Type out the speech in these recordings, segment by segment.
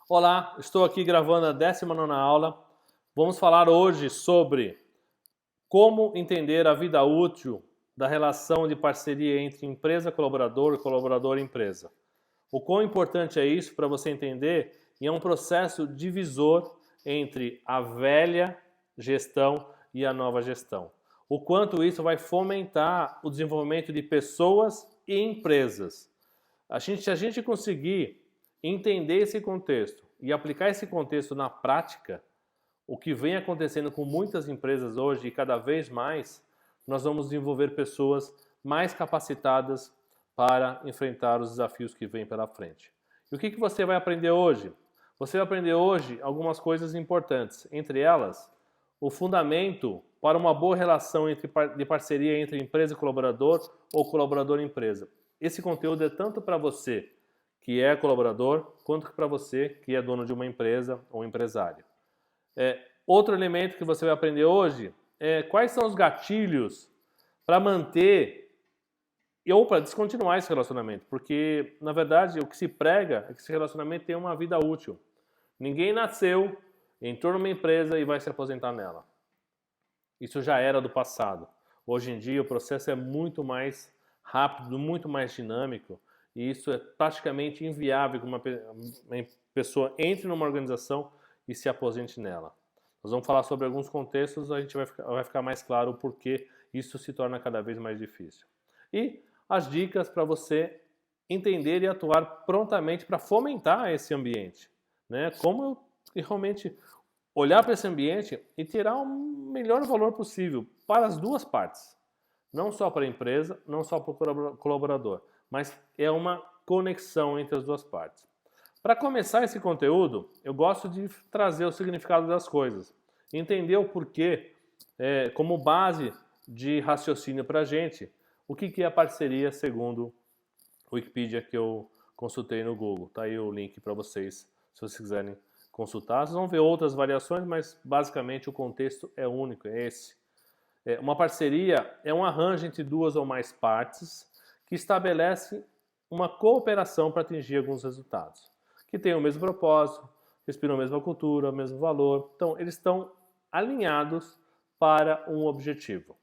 Olá, estou aqui gravando a 19ª aula. Vamos falar hoje sobre como entender a vida útil da relação de parceria entre empresa-colaborador e colaborador-empresa. O quão importante é isso para você entender, e é um processo divisor entre a velha gestão e a nova gestão. O quanto isso vai fomentar o desenvolvimento de pessoas e empresas. Se a gente conseguir entender esse contexto e aplicar esse contexto na prática, o que vem acontecendo com muitas empresas hoje e cada vez mais, nós vamos desenvolver pessoas mais capacitadas para enfrentar os desafios que vêm pela frente. E o que você vai aprender hoje? Você vai aprender hoje algumas coisas importantes, entre elas, o fundamento para uma boa relação de parceria entre empresa e colaborador ou colaborador e empresa. Esse conteúdo é tanto para você que é colaborador, quanto para você que é dono de uma empresa ou empresário. Outro elemento que você vai aprender hoje é quais são os gatilhos para manter ou para descontinuar esse relacionamento, porque na verdade o que se prega é que esse relacionamento tem uma vida útil. Ninguém nasceu, entrou numa empresa e vai se aposentar nela. Isso já era do passado. Hoje em dia o processo é muito mais rápido, muito mais dinâmico, e isso é praticamente inviável que uma pessoa entre numa organização e se aposente nela. Nós vamos falar sobre alguns contextos, a gente vai ficar mais claro o porquê isso se torna cada vez mais difícil. E as dicas para você entender e atuar prontamente para fomentar esse ambiente. Né? Como eu realmente olhar para esse ambiente e tirar o melhor valor possível para as duas partes. Não só para a empresa, não só para o colaborador, mas é uma conexão entre as duas partes. Para começar esse conteúdo, eu gosto de trazer o significado das coisas, entender o porquê, como base de raciocínio para a gente, o que é a parceria segundo o Wikipedia que eu consultei no Google. Tá aí o link para vocês, se vocês quiserem consultar. Vocês vão ver outras variações, mas basicamente o contexto é único, é esse. Uma parceria é um arranjo entre duas ou mais partes que estabelece uma cooperação para atingir alguns resultados, que têm o mesmo propósito, respiram a mesma cultura, o mesmo valor. Então, eles estão alinhados para um objetivo.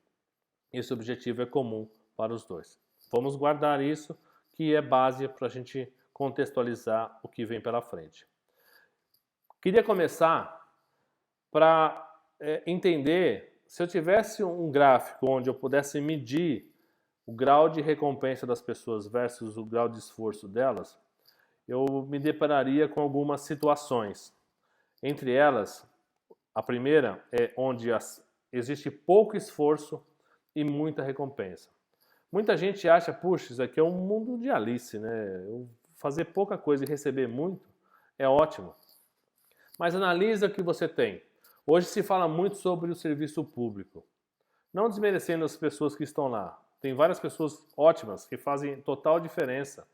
Esse objetivo é comum para os dois. Vamos guardar isso, que é base para a gente contextualizar o que vem pela frente. Queria começar para entender, se eu tivesse um gráfico onde eu pudesse medir o grau de recompensa das pessoas versus o grau de esforço delas, eu me depararia com algumas situações. Entre elas, a primeira é onde existe pouco esforço e muita recompensa. Muita gente acha, puxa, isso aqui é um mundo de Alice, né? Fazer pouca coisa e receber muito é ótimo. Mas analisa o que você tem. Hoje se fala muito sobre o serviço público. Não desmerecendo as pessoas que estão lá. Tem várias pessoas ótimas que fazem total diferença.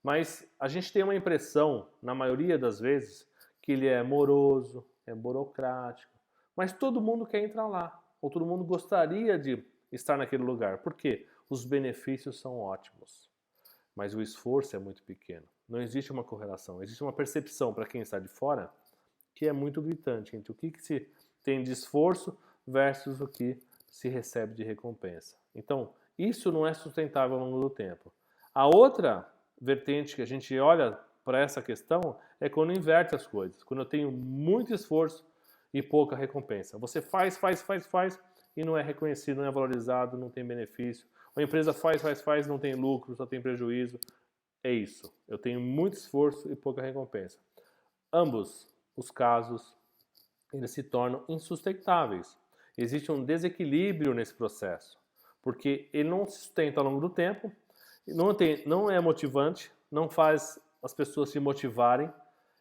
Mas a gente tem uma impressão, na maioria das vezes, que ele é moroso, é burocrático. Mas todo mundo quer entrar lá. Ou todo mundo gostaria de estar naquele lugar. Por quê? Os benefícios são ótimos. Mas o esforço é muito pequeno. Não existe uma correlação. Existe uma percepção para quem está de fora que é muito gritante entre o que se tem de esforço versus o que se recebe de recompensa. Então, isso não é sustentável ao longo do tempo. A outra vertente que a gente olha para essa questão é quando inverte as coisas, quando eu tenho muito esforço e pouca recompensa. Você faz e não é reconhecido, não é valorizado, não tem benefício. A empresa faz, não tem lucro, só tem prejuízo. É isso. Eu tenho muito esforço e pouca recompensa. Ambos os casos, eles se tornam insustentáveis. Existe um desequilíbrio nesse processo, porque ele não se sustenta ao longo do tempo, não é motivante, não faz as pessoas se motivarem.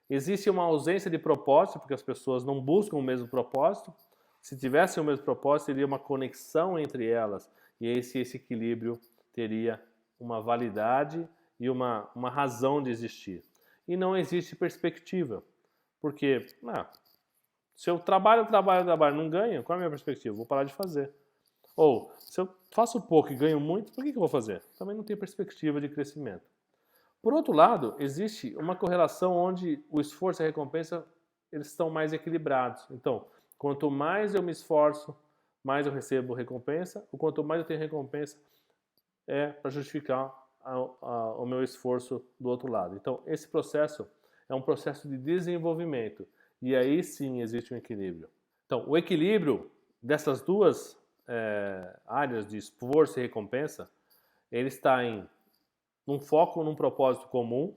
Existe uma ausência de propósito, porque as pessoas não buscam o mesmo propósito. Se tivessem o mesmo propósito, teria uma conexão entre elas, e esse equilíbrio teria uma validade e uma razão de existir. E não existe perspectiva. Porque, se eu trabalho, não ganho, qual é a minha perspectiva? Vou parar de fazer. Ou, se eu faço pouco e ganho muito, por que eu vou fazer? Também não tem perspectiva de crescimento. Por outro lado, existe uma correlação onde o esforço e a recompensa eles estão mais equilibrados. Então, quanto mais eu me esforço, mais eu recebo recompensa, o quanto mais eu tenho recompensa é para justificar o meu esforço do outro lado. Então, esse processo é um processo de desenvolvimento e aí sim existe um equilíbrio. Então, o equilíbrio dessas duas áreas de esforço e recompensa, ele está em um foco, num propósito comum.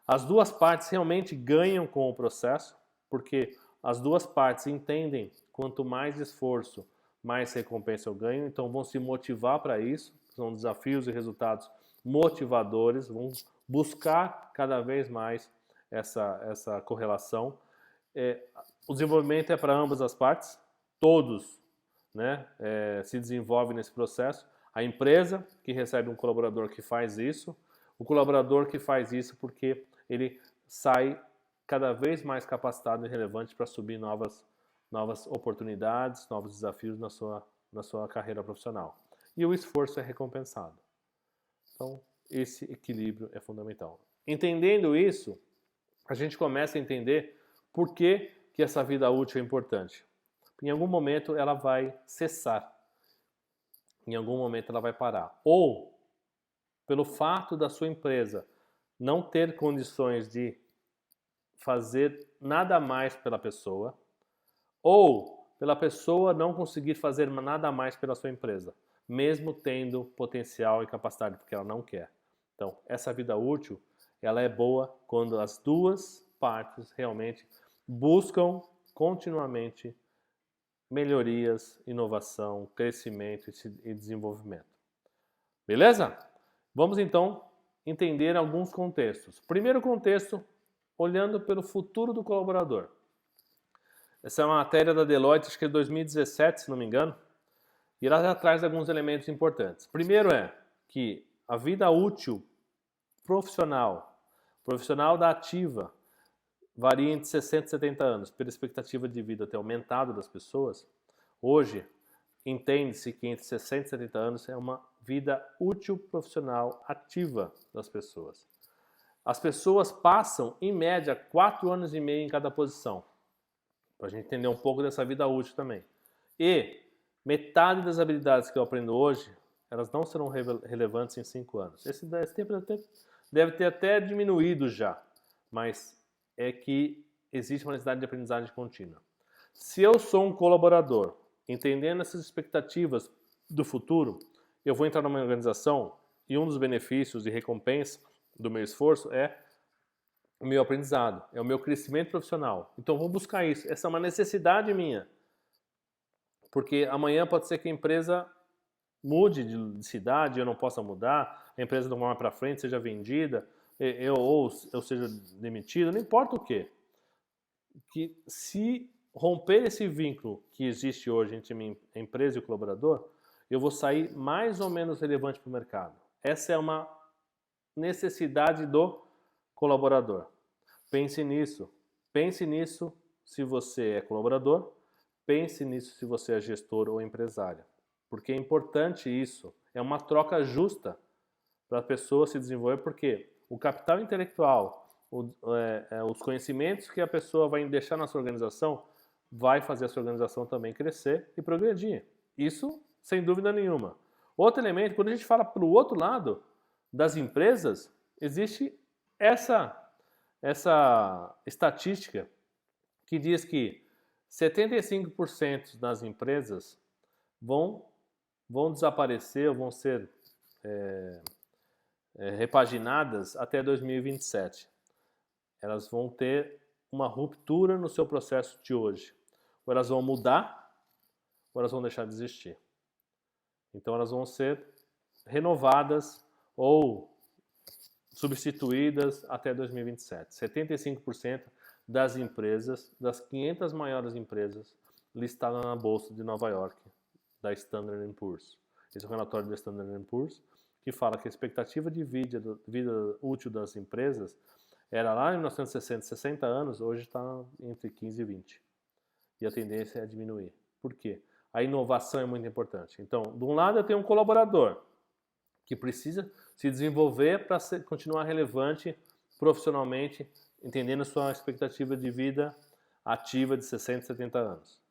As duas partes realmente ganham com o processo, porque as duas partes entendem quanto mais esforço, mais recompensa eu ganho, então vão se motivar para isso. São desafios e resultados motivadores, vão buscar cada vez mais essa correlação. O desenvolvimento é para ambas as partes, todos, né, se desenvolvem nesse processo. A empresa que recebe um colaborador que faz isso, o colaborador que faz isso porque ele sai cada vez mais capacitado e relevante para subir novas oportunidades, novos desafios na sua carreira profissional. E o esforço é recompensado. Então, esse equilíbrio é fundamental. Entendendo isso, a gente começa a entender por que essa vida útil é importante. Em algum momento ela vai cessar. Em algum momento ela vai parar. Ou, pelo fato da sua empresa não ter condições de fazer nada mais pela pessoa, ou pela pessoa não conseguir fazer nada mais pela sua empresa, mesmo tendo potencial e capacidade, porque ela não quer. Então, essa vida útil, ela é boa quando as duas partes realmente buscam continuamente melhorias, inovação, crescimento e desenvolvimento. Beleza? Vamos então entender alguns contextos. Primeiro contexto, olhando pelo futuro do colaborador. Essa é uma matéria da Deloitte, acho que é de 2017, se não me engano, e ela já traz alguns elementos importantes. Primeiro é que a vida útil profissional da ativa, varia entre 60 e 70 anos, pela expectativa de vida ter aumentado das pessoas. Hoje, entende-se que entre 60 e 70 anos é uma vida útil profissional ativa das pessoas. As pessoas passam, em média, 4 anos e meio em cada posição, para a gente entender um pouco dessa vida útil também. E metade das habilidades que eu aprendo hoje, elas não serão relevantes em 5 anos. Esse tempo deve ter até diminuído já, mas é que existe uma necessidade de aprendizagem contínua. Se eu sou um colaborador, entendendo essas expectativas do futuro, eu vou entrar numa organização e um dos benefícios e recompensa do meu esforço é o meu aprendizado, é o meu crescimento profissional. Então vou buscar isso. Essa é uma necessidade minha. Porque amanhã pode ser que a empresa mude de cidade, eu não possa mudar, a empresa não vá para frente, seja vendida, ou eu seja demitido, não importa o quê. Que se romper esse vínculo que existe hoje entre minha empresa e o colaborador, eu vou sair mais ou menos relevante para o mercado. Essa é uma necessidade do colaborador. Pense nisso. Pense nisso se você é colaborador, pense nisso se você é gestor ou empresário. Porque é importante isso. É uma troca justa para a pessoa se desenvolver, porque o capital intelectual, os conhecimentos que a pessoa vai deixar na sua organização, vai fazer a sua organização também crescer e progredir. Isso, sem dúvida nenhuma. Outro elemento, quando a gente fala para o outro lado das empresas, existe essa estatística que diz que 75% das empresas vão desaparecer, vão ser repaginadas até 2027. Elas vão ter uma ruptura no seu processo de hoje. Ou elas vão mudar, ou elas vão deixar de existir. Então elas vão ser renovadas ou substituídas até 2027. 75% das empresas, das 500 maiores empresas listadas na Bolsa de Nova York, da Standard & Poor's. Esse é o relatório da Standard & Poor's, que fala que a expectativa de vida útil das empresas era lá em 1960, 60 anos, hoje está entre 15 e 20. E a tendência é diminuir. Por quê? A inovação é muito importante. Então, de um lado eu tenho um colaborador que precisa se desenvolver para continuar relevante profissionalmente, entendendo sua expectativa de vida ativa de 60, 70 anos.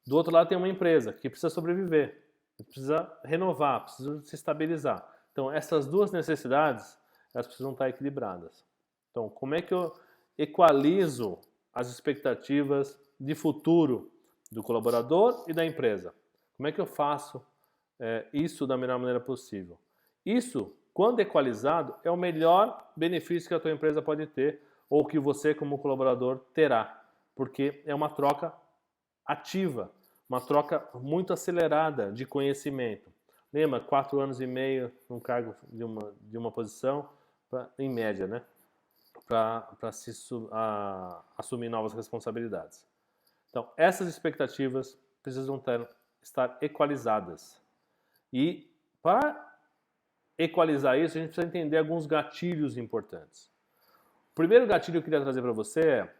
Do outro lado tem uma empresa que precisa sobreviver, precisa renovar, precisa se estabilizar. Então essas duas necessidades, elas precisam estar equilibradas. Então como é que eu equalizo as expectativas de futuro do colaborador e da empresa? Como é que eu faço isso da melhor maneira possível? Isso, quando equalizado, é o melhor benefício que a tua empresa pode ter ou que você como colaborador terá, porque é uma troca ativa, uma troca muito acelerada de conhecimento. Lembra, 4 anos e meio num cargo de uma posição, em média, né? Para assumir novas responsabilidades. Então, essas expectativas precisam estar equalizadas. E para equalizar isso, a gente precisa entender alguns gatilhos importantes. O primeiro gatilho que eu queria trazer para você é: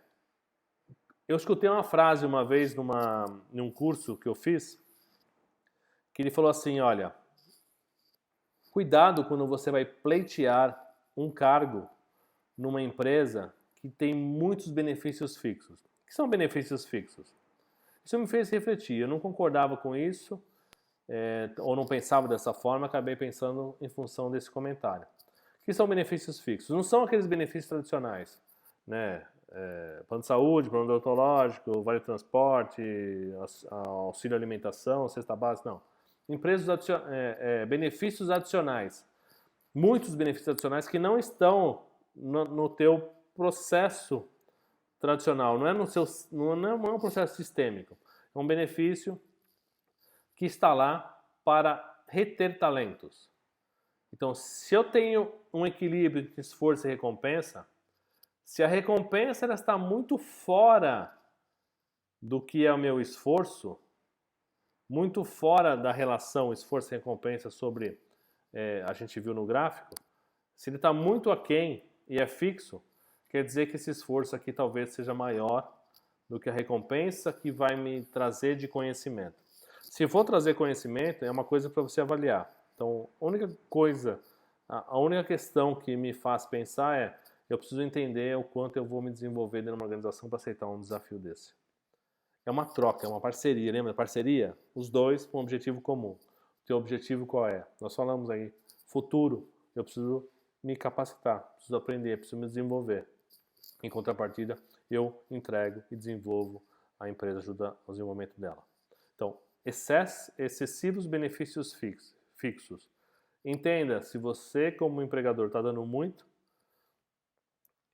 eu escutei uma frase uma vez num curso que eu fiz, que ele falou assim: olha, cuidado quando você vai pleitear um cargo numa empresa que tem muitos benefícios fixos. O que são benefícios fixos? Isso me fez refletir. Eu não concordava com isso, ou não pensava dessa forma, acabei pensando em função desse comentário. O que são benefícios fixos? Não são aqueles benefícios tradicionais, né? Plano de saúde, plano odontológico, vale transporte, auxílio alimentação, cesta básica, não. Benefícios adicionais. Muitos benefícios adicionais que não estão no teu processo tradicional, não é um processo sistêmico. É um benefício que está lá para reter talentos. Então, se eu tenho um equilíbrio entre esforço e recompensa, se a recompensa ela está muito fora do que é o meu esforço, muito fora da relação esforço e recompensa sobre, a gente viu no gráfico, se ele está muito aquém e é fixo, quer dizer que esse esforço aqui talvez seja maior do que a recompensa que vai me trazer de conhecimento. Se for trazer conhecimento, é uma coisa para você avaliar. Então, a única questão que me faz pensar é: eu preciso entender o quanto eu vou me desenvolver dentro de uma organização para aceitar um desafio desse. É uma troca, é uma parceria. Lembra? Parceria? Os dois com um objetivo comum. O teu objetivo qual é? Nós falamos aí, futuro. Eu preciso me capacitar, preciso aprender, preciso me desenvolver. Em contrapartida, eu entrego e desenvolvo, a empresa ajuda no desenvolvimento dela. Então, excessivos benefícios fixos. Entenda, se você como empregador está dando muito,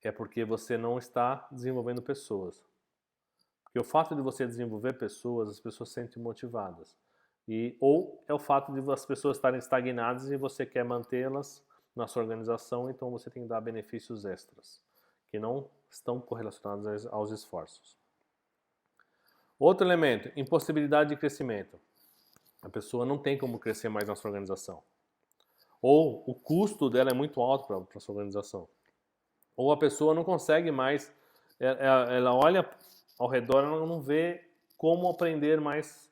é porque você não está desenvolvendo pessoas. Porque o fato de você desenvolver pessoas, as pessoas se sentem motivadas. Ou é o fato de as pessoas estarem estagnadas e você quer mantê-las na sua organização, então você tem que dar benefícios extras, que não estão correlacionados aos esforços. Outro elemento, impossibilidade de crescimento. A pessoa não tem como crescer mais na sua organização. Ou o custo dela é muito alto para a sua organização. Ou a pessoa não consegue mais, ela olha ao redor, ela não vê como aprender mais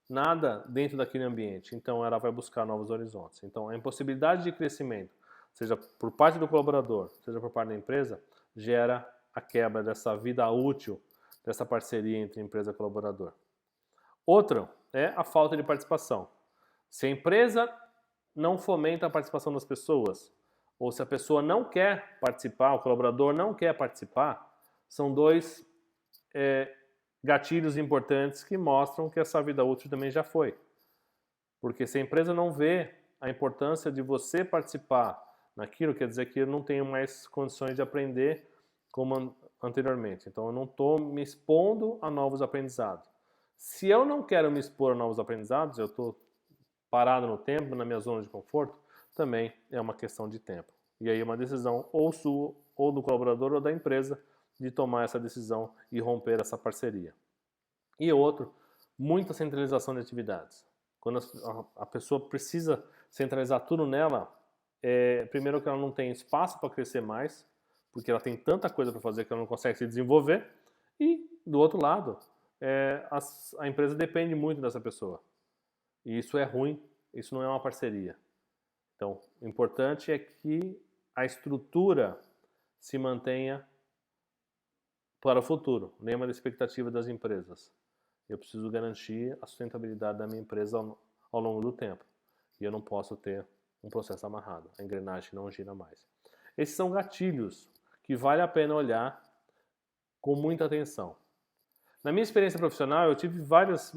nada dentro daquele ambiente. Então ela vai buscar novos horizontes. Então a impossibilidade de crescimento, seja por parte do colaborador, seja por parte da empresa, gera a quebra dessa vida útil, dessa parceria entre empresa e colaborador. Outra é a falta de participação. Se a empresa não fomenta a participação das pessoas, ou se a pessoa não quer participar, o colaborador não quer participar, são dois gatilhos importantes que mostram que essa vida útil também já foi. Porque se a empresa não vê a importância de você participar naquilo, quer dizer que eu não tenho mais condições de aprender como anteriormente. Então eu não estou me expondo a novos aprendizados. Se eu não quero me expor a novos aprendizados, eu estou parado no tempo, na minha zona de conforto, também é uma questão de tempo. E aí é uma decisão ou sua, ou do colaborador, ou da empresa, de tomar essa decisão e romper essa parceria. E outro, muita centralização de atividades. Quando a pessoa precisa centralizar tudo nela, primeiro que ela não tem espaço para crescer mais, porque ela tem tanta coisa para fazer que ela não consegue se desenvolver, e do outro lado, a empresa depende muito dessa pessoa. E isso é ruim, isso não é uma parceria. Então, o importante é que a estrutura se mantenha para o futuro. Lembra da expectativa das empresas. Eu preciso garantir a sustentabilidade da minha empresa ao longo do tempo. E eu não posso ter um processo amarrado. A engrenagem não gira mais. Esses são gatilhos que vale a pena olhar com muita atenção. Na minha experiência profissional, eu tive vários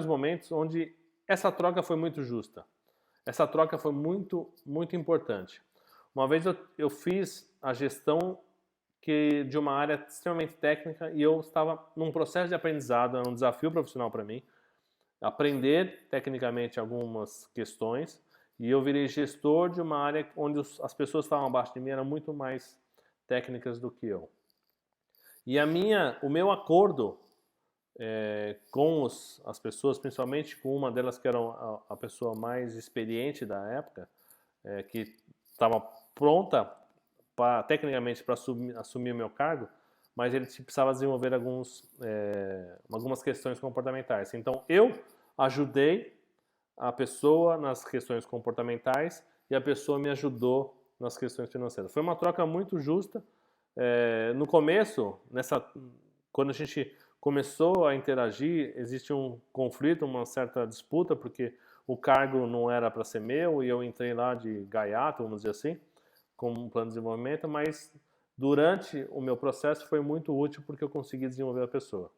momentos onde essa troca foi muito justa. Essa troca foi muito importante. Uma vez eu fiz a gestão de uma área extremamente técnica e eu estava num processo de aprendizado, era um desafio profissional para mim, aprender tecnicamente algumas questões, e eu virei gestor de uma área onde as pessoas que estavam abaixo de mim eram muito mais técnicas do que eu. E o meu acordo com as pessoas, principalmente com uma delas que era a pessoa mais experiente da época, que estava pronta tecnicamente para assumir o meu cargo, mas ele precisava desenvolver algumas questões comportamentais. Então eu ajudei a pessoa nas questões comportamentais e a pessoa me ajudou nas questões financeiras. Foi uma troca muito justa. No começo, quando a gente começou a interagir, existe um conflito, uma certa disputa, porque o cargo não era para ser meu e eu entrei lá de gaiato, vamos dizer assim, com um plano de desenvolvimento, mas durante o meu processo foi muito útil porque eu consegui desenvolver a pessoa.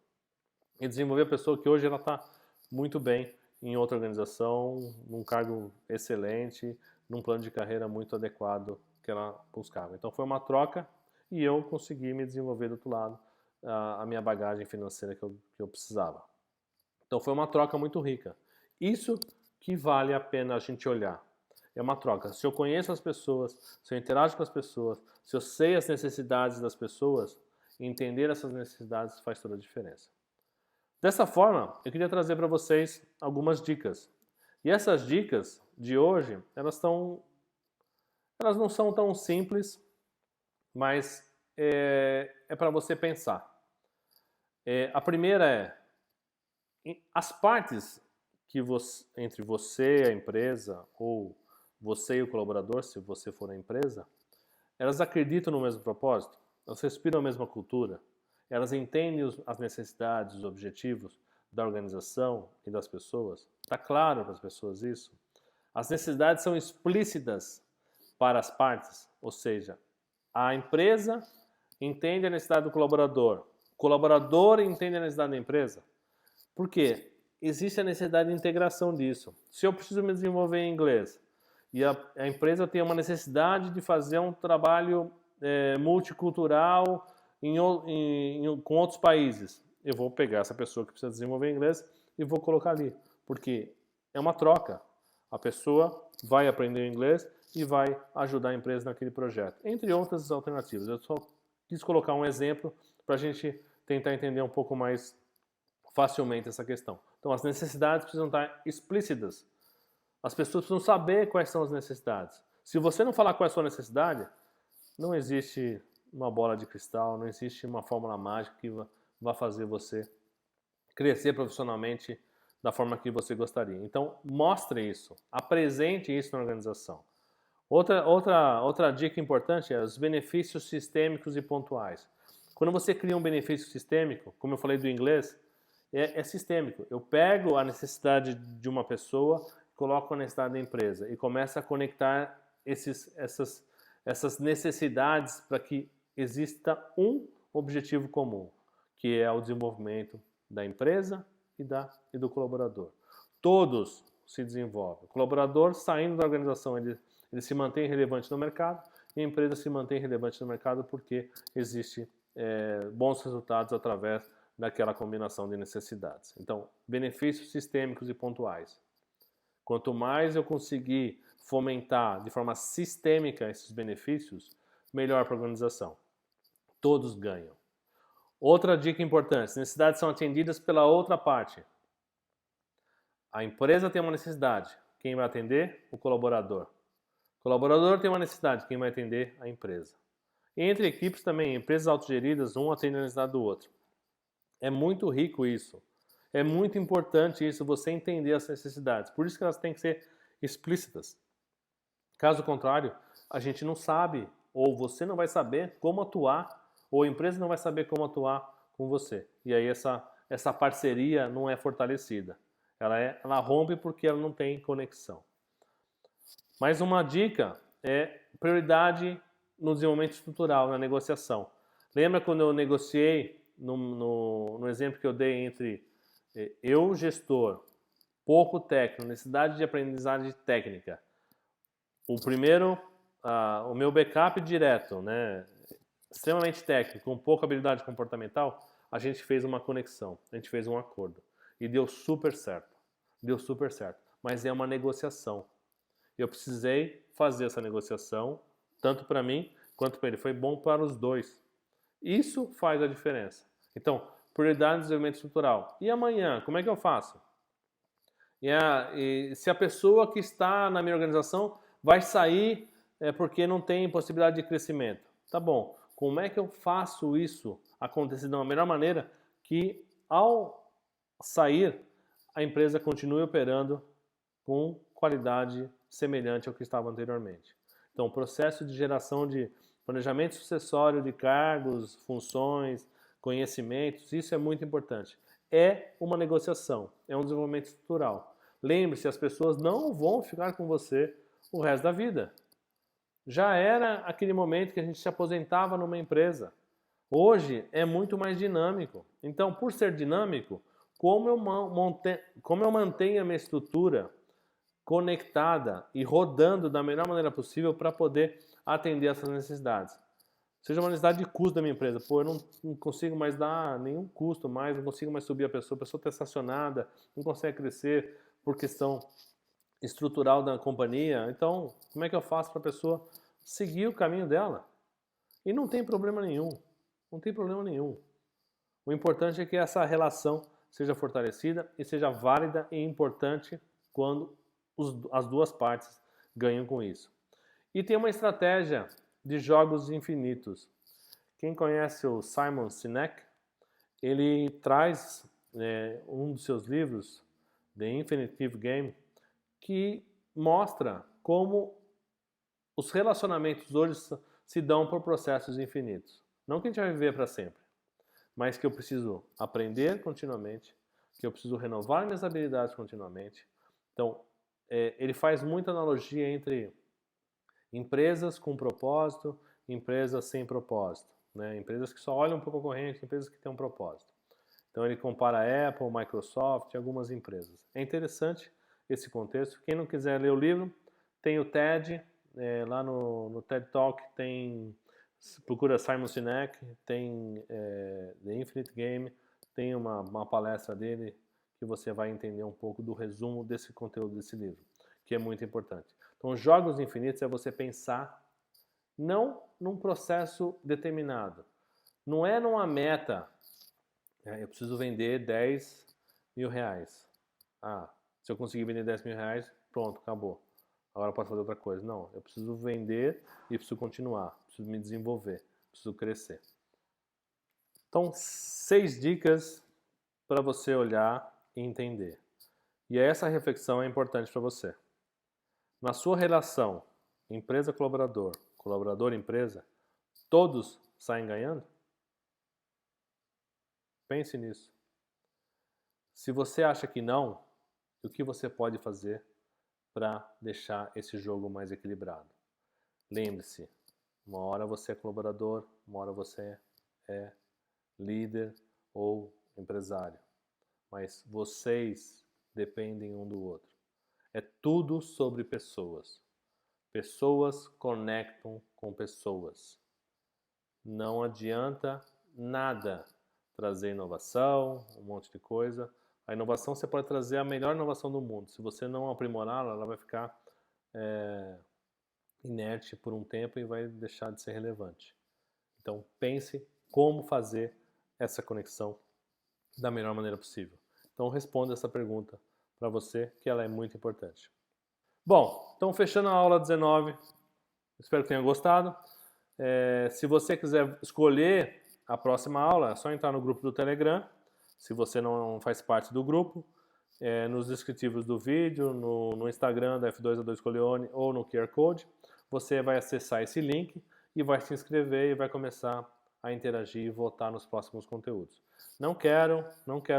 E desenvolver a pessoa que hoje ela está muito bem em outra organização, num cargo excelente, num plano de carreira muito adequado que ela buscava. Então foi uma troca e eu consegui me desenvolver do outro lado, a minha bagagem financeira que eu precisava. Então foi uma troca muito rica. Isso que vale a pena a gente olhar. É uma troca. Se eu conheço as pessoas, se eu interajo com as pessoas, se eu sei as necessidades das pessoas, entender essas necessidades faz toda a diferença. Dessa forma, eu queria trazer para vocês algumas dicas. E essas dicas de hoje, elas não são tão simples, mas é para você pensar. A primeira as partes entre você e a empresa, ou você e o colaborador, se você for a empresa, elas acreditam no mesmo propósito? Elas respiram a mesma cultura? Elas entendem as necessidades, os objetivos da organização e das pessoas? Está claro para as pessoas isso? As necessidades são explícitas para as partes, ou seja, a empresa entende a necessidade do colaborador, o colaborador entende a necessidade da empresa. Por quê? Existe a necessidade de integração disso. Se eu preciso me desenvolver em inglês e a empresa tem uma necessidade de fazer um trabalho multicultural com outros países, eu vou pegar essa pessoa que precisa desenvolver inglês e vou colocar ali, porque é uma troca. A pessoa vai aprender inglês e vai ajudar a empresa naquele projeto, entre outras alternativas. Eu só quis colocar um exemplo para a gente tentar entender um pouco mais facilmente essa questão. Então, as necessidades precisam estar explícitas. As pessoas precisam saber quais são as necessidades. Se você não falar qual é a sua necessidade, não existe uma bola de cristal, não existe uma fórmula mágica que vá fazer você crescer profissionalmente da forma que você gostaria. Então, mostre isso, apresente isso na organização. Outra dica importante é os benefícios sistêmicos e pontuais. Quando você cria um benefício sistêmico, como eu falei do inglês, é sistêmico. Eu pego a necessidade de uma pessoa, coloco a necessidade da empresa e começo a conectar essas necessidades para que exista um objetivo comum, que é o desenvolvimento da empresa e do colaborador. Todos se desenvolvem. O colaborador, saindo da organização, ele se mantém relevante no mercado e a empresa se mantém relevante no mercado porque existe bons resultados através daquela combinação de necessidades. Então, benefícios sistêmicos e pontuais. Quanto mais eu conseguir fomentar de forma sistêmica esses benefícios, melhor para a organização. Todos ganham. Outra dica importante, as necessidades são atendidas pela outra parte. A empresa tem uma necessidade, quem vai atender? O colaborador. O colaborador tem uma necessidade, quem vai atender? A empresa. E entre equipes também, empresas autogeridas, um atende a necessidade do outro. É muito rico isso. É muito importante isso, você entender as necessidades. Por isso que elas têm que ser explícitas. Caso contrário, a gente não sabe, ou você não vai saber como atuar, ou a empresa não vai saber como atuar com você. E aí essa parceria não é fortalecida. Ela rompe porque ela não tem conexão. Mais uma dica é prioridade no desenvolvimento estrutural, na negociação. Lembra quando eu negociei, no exemplo que eu dei entre eu, gestor, pouco técnico, necessidade de aprendizagem técnica. O primeiro, o meu backup direto, né, extremamente técnico, com pouca habilidade comportamental, a gente fez uma conexão, a gente fez um acordo. E deu super certo. Deu super certo. Mas é uma negociação. Eu precisei fazer essa negociação, tanto para mim quanto para ele. Foi bom para os dois. Isso faz a diferença. Então, prioridade no desenvolvimento estrutural. E amanhã, como é que eu faço? E se a pessoa que está na minha organização vai sair porque não tem possibilidade de crescimento. Tá bom, como é que eu faço isso acontecer da melhor maneira que ao sair a empresa continue operando com qualidade semelhante ao que estava anteriormente. Então, o processo de geração de planejamento sucessório de cargos, funções, conhecimentos, isso é muito importante. É uma negociação, é um desenvolvimento estrutural. Lembre-se, as pessoas não vão ficar com você o resto da vida. Já era aquele momento que a gente se aposentava numa empresa. Hoje é muito mais dinâmico. Então, por ser dinâmico, como eu mantenho a minha estrutura conectada e rodando da melhor maneira possível para poder atender essas necessidades? Seja uma necessidade de custo da minha empresa. Pô, eu não consigo mais dar nenhum custo mais, não consigo mais subir a pessoa está estacionada, não consegue crescer por questão estrutural da companhia. Então, como é que eu faço para a pessoa seguir o caminho dela? E não tem problema nenhum. Não tem problema nenhum. O importante é que essa relação seja fortalecida e seja válida e importante quando as duas partes ganham com isso. E tem uma estratégia de jogos infinitos. Quem conhece o Simon Sinek, ele traz um dos seus livros, The Infinite Game, que mostra como os relacionamentos hoje se dão por processos infinitos. Não que a gente vai viver para sempre, mas que eu preciso aprender continuamente, que eu preciso renovar minhas habilidades continuamente. Então, ele faz muita analogia entre empresas com propósito e empresas sem propósito, né? Empresas que só olham para o concorrente, empresas que têm um propósito. Então ele compara a Apple, Microsoft e algumas empresas. É interessante esse contexto. Quem não quiser ler o livro, tem o TED, lá no TED Talk procura Simon Sinek, tem The Infinite Game, tem uma palestra dele que você vai entender um pouco do resumo desse conteúdo desse livro, que é muito importante. Então, jogos infinitos é você pensar não num processo determinado, não é numa meta. Eu preciso vender 10 mil reais. Se eu conseguir vender 10 mil reais, pronto, acabou. Agora eu posso fazer outra coisa. Não, eu preciso vender e preciso continuar, preciso me desenvolver, preciso crescer. Então, 6 dicas para você olhar e entender. E essa reflexão é importante para você. Na sua relação empresa-colaborador, colaborador-empresa, todos saem ganhando? Pense nisso. Se você acha que não, o que você pode fazer para deixar esse jogo mais equilibrado? Lembre-se, uma hora você é colaborador, uma hora você é líder ou empresário. Mas vocês dependem um do outro. É tudo sobre pessoas. Pessoas conectam com pessoas. Não adianta nada trazer inovação, um monte de coisa. A inovação você pode trazer a melhor inovação do mundo. Se você não aprimorá-la, ela vai ficar inerte por um tempo e vai deixar de ser relevante. Então pense como fazer essa conexão da melhor maneira possível. Então responda essa pergunta para você, que ela é muito importante. Bom, então fechando a aula 19, espero que tenha gostado. Se você quiser escolher a próxima aula, é só entrar no grupo do Telegram. Se você não faz parte do grupo, nos descritivos do vídeo, no Instagram da F2A2 Coleoni ou no QR Code. Você vai acessar esse link e vai se inscrever e vai começar a interagir e votar nos próximos conteúdos. Não quero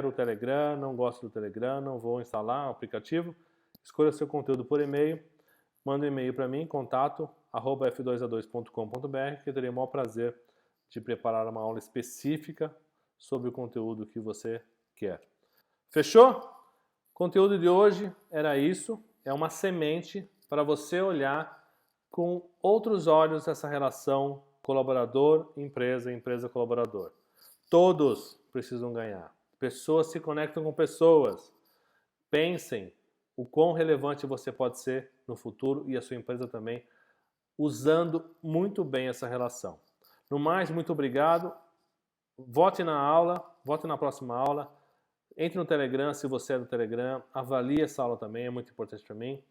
o Telegram, não gosto do Telegram, não vou instalar o aplicativo. Escolha seu conteúdo por e-mail, manda um e-mail para mim, contato@f2a2.com.br, que eu terei o maior prazer de preparar uma aula específica sobre o conteúdo que você quer. Fechou? O conteúdo de hoje era isso, é uma semente para você olhar com outros olhos essa relação colaborador-empresa, empresa-colaborador. Todos precisam ganhar. Pessoas se conectam com pessoas. Pensem o quão relevante você pode ser no futuro e a sua empresa também, usando muito bem essa relação. No mais, muito obrigado. Vote na aula, vote na próxima aula. Entre no Telegram, se você é do Telegram. Avalie essa aula também, é muito importante para mim.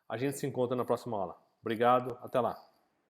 A gente se encontra na próxima aula. Obrigado, até lá.